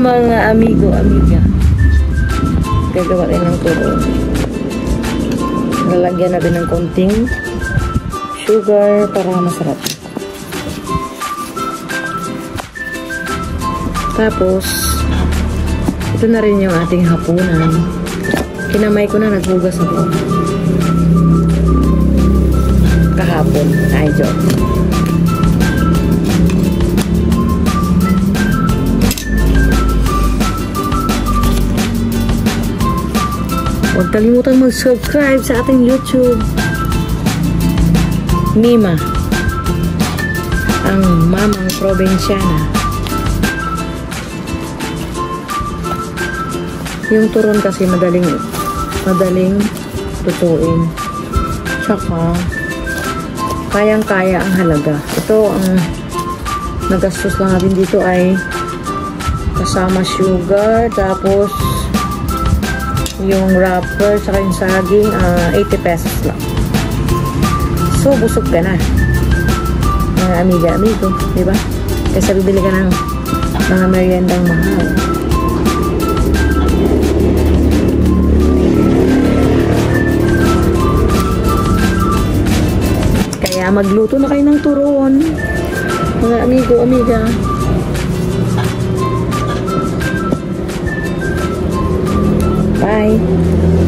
mga amigo, amiga. Gagawa rin ng turon. Lalagyan natin ng konting sugar para masarap. Tapos, ito na rin yung ating hapunan. Kinamay ko na, naghugas ako. Kahapon. Ay, joke. Huwag kalimutang mag-subscribe sa ating YouTube. Mima, ang mamang probinsyana. Yung turon kasi madaling lutuin. Tsaka, kayang-kaya ang halaga. Ito, ang nagastos lang natin dito ay kasama sugar, tapos yung wrapper, saka yung saging, 80 pesos lang. So, busog ka na. Mga amiga-amigo, di ba? Kasi bibili ka ng mga meriendang mahal. Kaya magluto na kayo ng turon. Mga amigo-amiga. Bye!